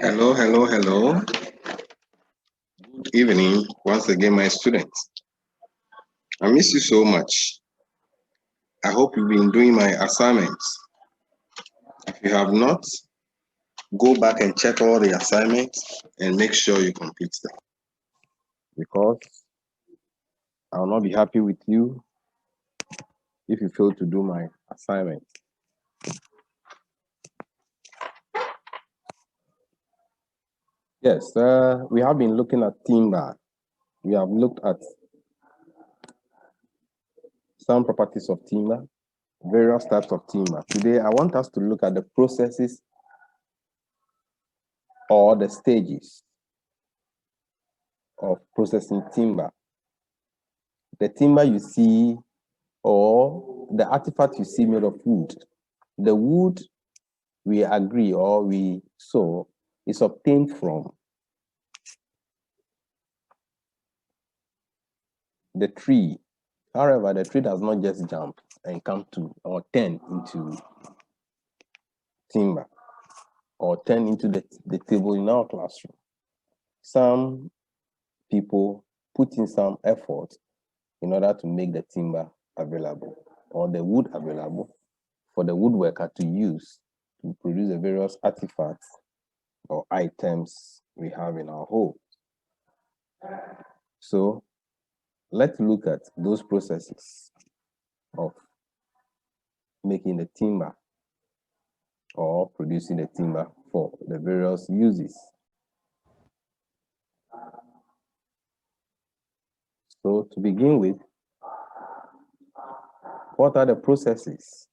Hello, hello, hello. Good evening once again, my students. I miss you so much. I hope you've been doing my assignments. If you have not, go back and check all the assignments and make sure you complete them. Because I will not be happy with you if you fail to do my assignment. Yes, we have been looking at timber. We have looked at some properties of timber, various types of timber. Today, I want us to look at the processes or the stages of processing timber. The timber you see or the artifact you see made of wood, the wood we agree or we saw is obtained from the tree. However, the tree does not just jump and come to or turn into timber or turn into the table in our classroom. Some people put in some effort in order to make the timber available or the wood available for the woodworker to use to produce the various artifacts or items we have in our home. So let's look at those processes of making the timber or producing the timber for the various uses. So to begin with, what are the processes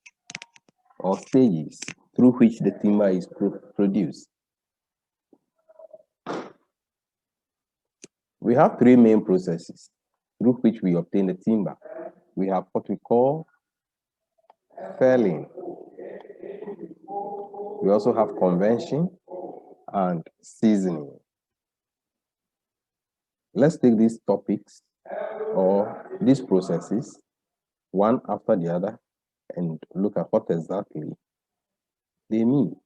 or stages through which the timber is produced? We have three main processes through which we obtain the timber. We have what we call felling. We also have convention and seasoning. Let's take these topics or these processes one after the other and look at what exactly they mean.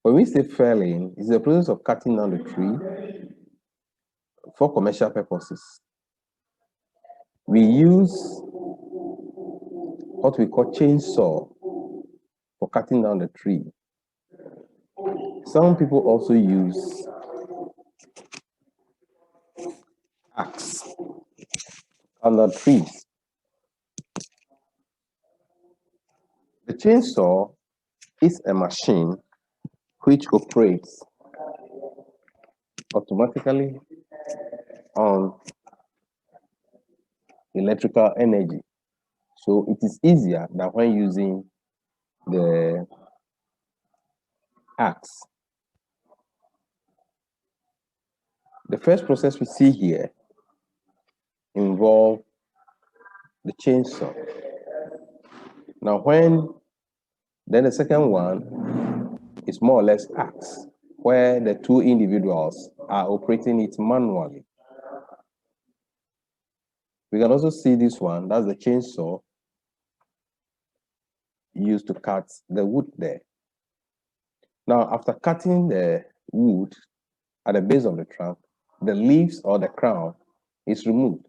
When we say felling, it's the process of cutting down the tree for commercial purposes. We use what we call chainsaw for cutting down the tree. Some people also use axe on the trees. The chainsaw is a machine which operates automatically on electrical energy. So it is easier than when using the axe. The first process we see here involves the chainsaw. Now then the second one is more or less axe, where the two individuals are operating it manually. We can also see this one, that's the chainsaw used to cut the wood there. Now, after cutting the wood at the base of the trunk, the leaves or the crown is removed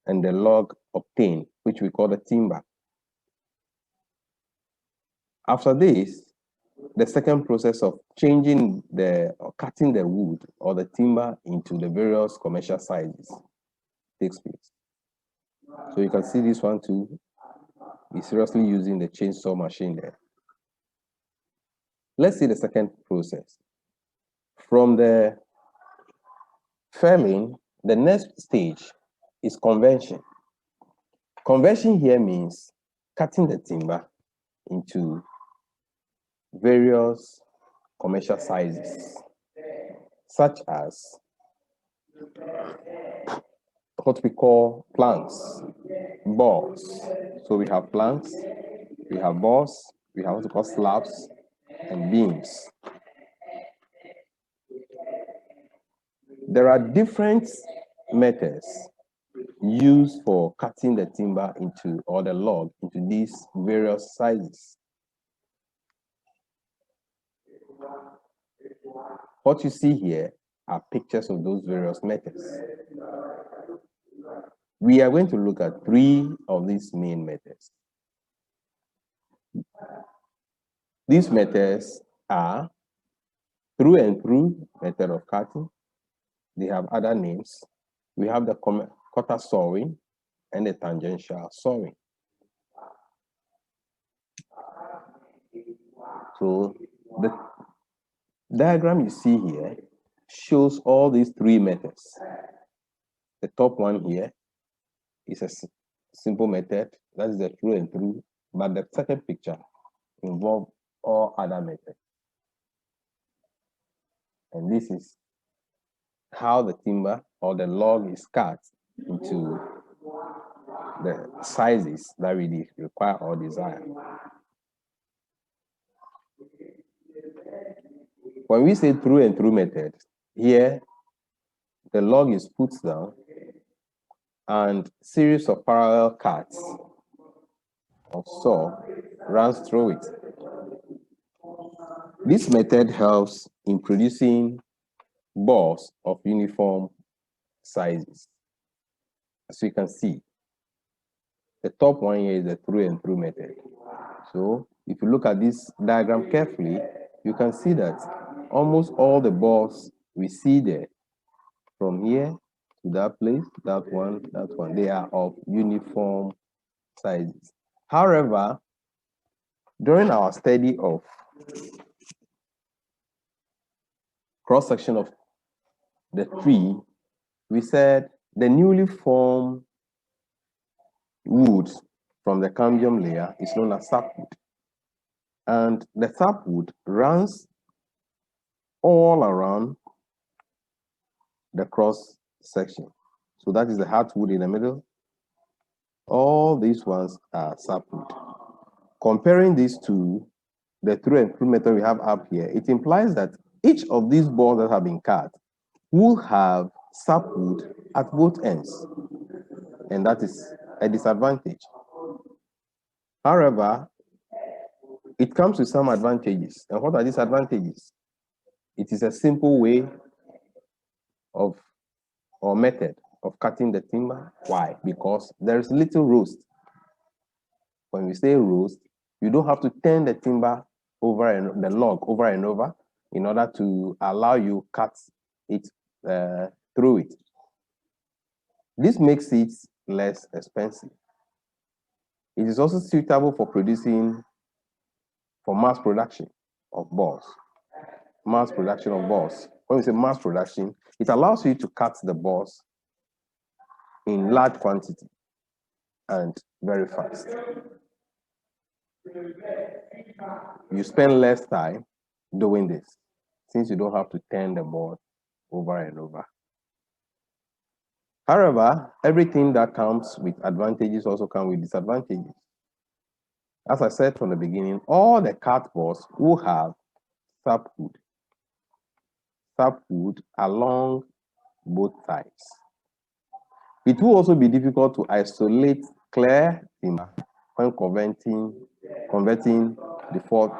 and the log obtained, which we call the timber. After this, the second process of changing or cutting the wood or the timber into the various commercial sizes takes place. So you can see this one too. Is seriously using the chainsaw machine there. Let's see the second process. From the felling, the next stage is convention. Convention here means cutting the timber into various commercial sizes, such as what we call planks, boards. So we have planks, we have boards, we have what we call slabs and beams. There are different methods used for cutting the timber into, or the log into, these various sizes. What you see here are pictures of those various methods. We are going to look at 3 of these main methods. These methods are through and through method of cutting. They have other names. We have the cutter sawing and the tangential sawing. So the diagram you see here shows all these 3 methods. The top one here is a simple method, that is the through and through, but the second picture involves all other methods. And this is how the timber or the log is cut into the sizes that we require or desire. When we say through and through method, here the log is put down and series of parallel cuts of saw runs through it. This method helps in producing bores of uniform sizes. As you can see, the top one here is the through and through method. So if you look at this diagram carefully, you can see that almost all the bores we see there, from here to that place, that one, they are of uniform sizes. However, during our study of cross-section of the tree, we said the newly formed wood from the cambium layer is known as sapwood. And the sapwood runs all around the cross section. So that is the hardwood in the middle. All these ones are sapwood. Comparing these to the through and through method we have up here, it implies that each of these bores that have been cut will have sapwood at both ends, and that is a disadvantage. However, it comes with some advantages. And what are these advantages? It is a simple way of, or method of cutting the timber. Why? Because there is little roast. When we say roast, you don't have to turn the timber over and the log over and over in order to allow you cut it through it. This makes it less expensive. It is also suitable for producing, for mass production of bores. Mass production of bores. When we say mass production, it allows you to cut the bores in large quantity and very fast. You spend less time doing this since you don't have to turn the board over and over. However, everything that comes with advantages also comes with disadvantages. As I said from the beginning, all the cut boards will have sapwood along both sides. It will also be difficult to isolate clear timber when converting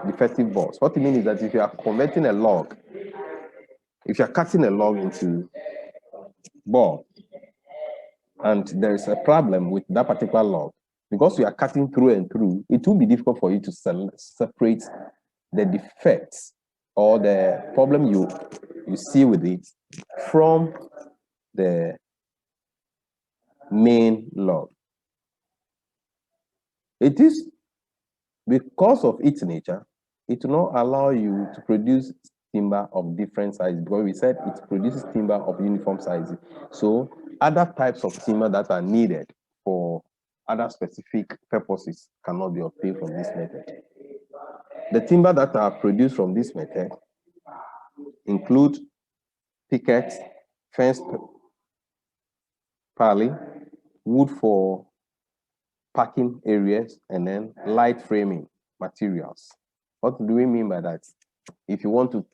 defective boards. What you mean is that if you are converting a log, if you are cutting a log into board, and there is a problem with that particular log, because you are cutting through and through, it will be difficult for you to separate the defects or the problem you see with it from the main log. It is because of its nature, it will not allow you to produce timber of different sizes, because we said it produces timber of uniform sizes. So other types of timber that are needed for other specific purposes cannot be obtained from this method. The timber that are produced from this method include pickets, fence paling, wood for parking areas, and then light framing materials. What do we mean by that? If you want to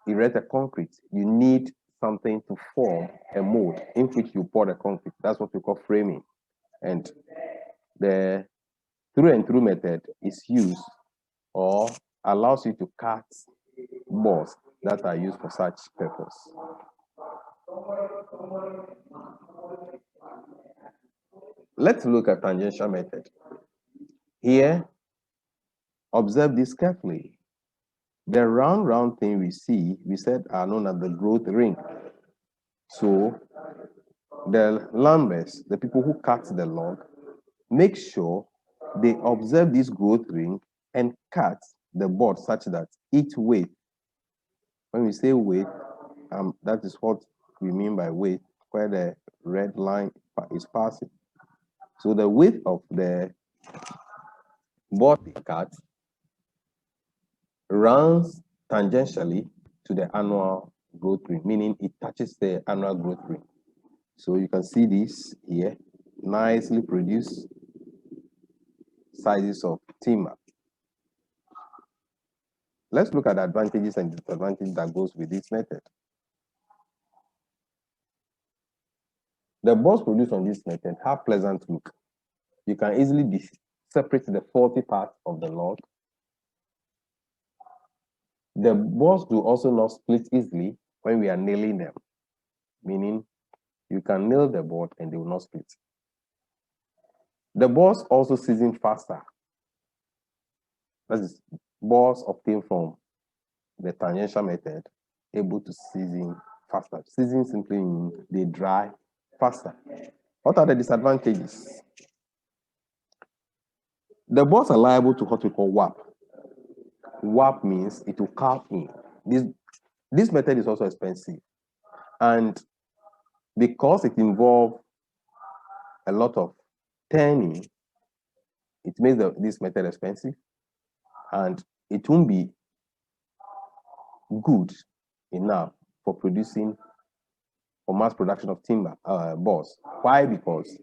erect a concrete, you need something to form a mold in which you pour the concrete. That's what we call framing. And the through and through method is used or allows you to cut boards that are used for such purpose. Let's look at tangential method. Here, observe this carefully. The round thing we see, we said, are known as the growth ring. So the lammers, the people who cut the log, make sure they observe this growth ring and cut the board such that each weight, when we say weight, that is what we mean by weight, where the red line is passing. So the width of the board cut runs tangentially to the annual growth ring, meaning it touches the annual growth ring. So you can see this here, nicely produced sizes of timber. Let's look at the advantages and disadvantages that goes with this method. The boards produced on this method have pleasant look. You can easily separate the faulty part of the log. The boards do also not split easily when we are nailing them, meaning you can nail the board and they will not split. The boards also season faster. That is, boards obtained from the tangential method able to season faster. Season simply means they dry faster. What are the disadvantages? The boards are liable to what we call warp. Warp means it will carve in. This method is also expensive. And because it involves a lot of turning, it makes this method expensive. And it won't be good enough for mass production of timber boards. Why? Because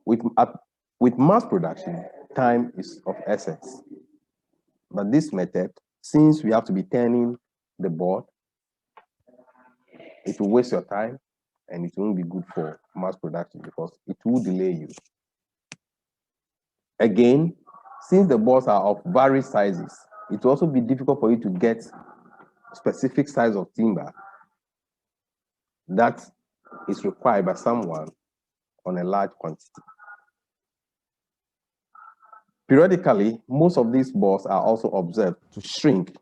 with mass production, time is of essence. But this method, since we have to be turning the board, it will waste your time and it won't be good for mass production because it will delay you. Again, since the boards are of various sizes, it will also be difficult for you to get specific size of timber that is required by someone on a large quantity. Periodically, most of these boards are also observed to shrink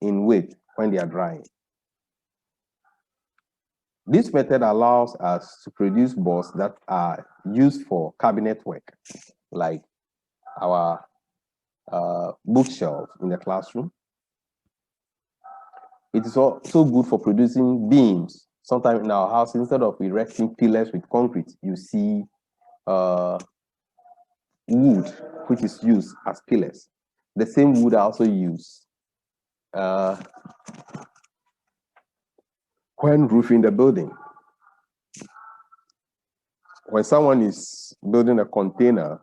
in weight when they are drying. This method allows us to produce boards that are used for cabinet work, like our bookshelves in the classroom. It is also good for producing beams. Sometimes in our house, instead of erecting pillars with concrete, you see wood, which is used as pillars. The same wood are also used when roofing the building. When someone is building a container,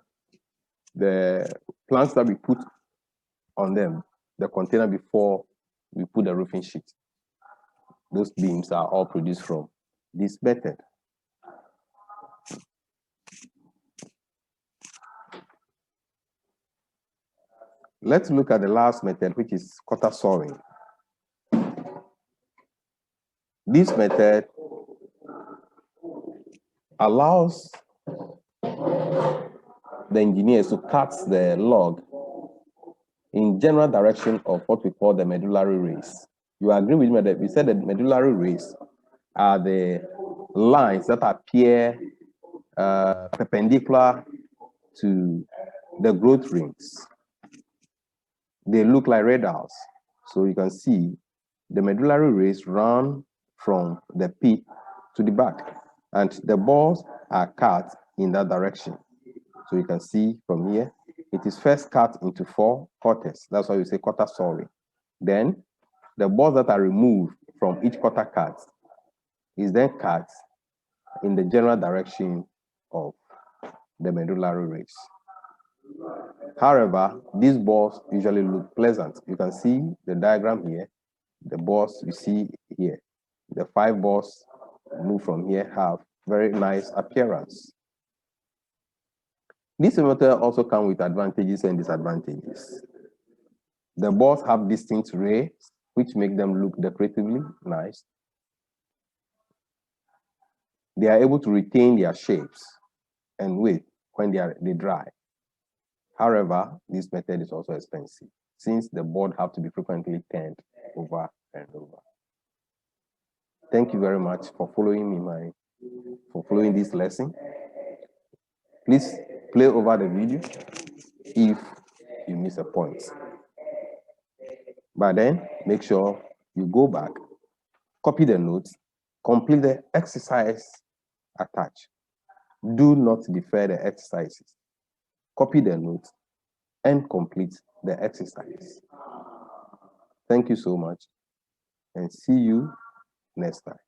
the planks that we put on them, the container before we put the roofing sheet, those beams are all produced from this method. Let's look at the last method, which is cutter sawing. This method allows the engineers to cut the log in general direction of what we call the medullary rays. You agree with me that we said that medullary rays are the lines that appear perpendicular to the growth rings. They look like radars. So you can see the medullary rays run from the pit to the back, and the balls are cut in that direction. So you can see from here, it is first cut into 4 quarters. That's why we say cutter sawing. Then the balls that are removed from each quarter cut is then cut in the general direction of the medullary rays. However, these balls usually look pleasant. You can see the diagram here, the balls you see here. the 5 balls move from here have very nice appearance. This method also comes with advantages and disadvantages. The balls have distinct rays, which make them look decoratively nice. They are able to retain their shapes and width when they dry. However, this method is also expensive, since the board have to be frequently turned over and over. Thank you very much for following this lesson. Please play over the video if you miss a point. But then make sure you go back, copy the notes, complete the exercise attached. Do not defer the exercises. Copy the notes and complete the exercise. Thank you so much and see you next time.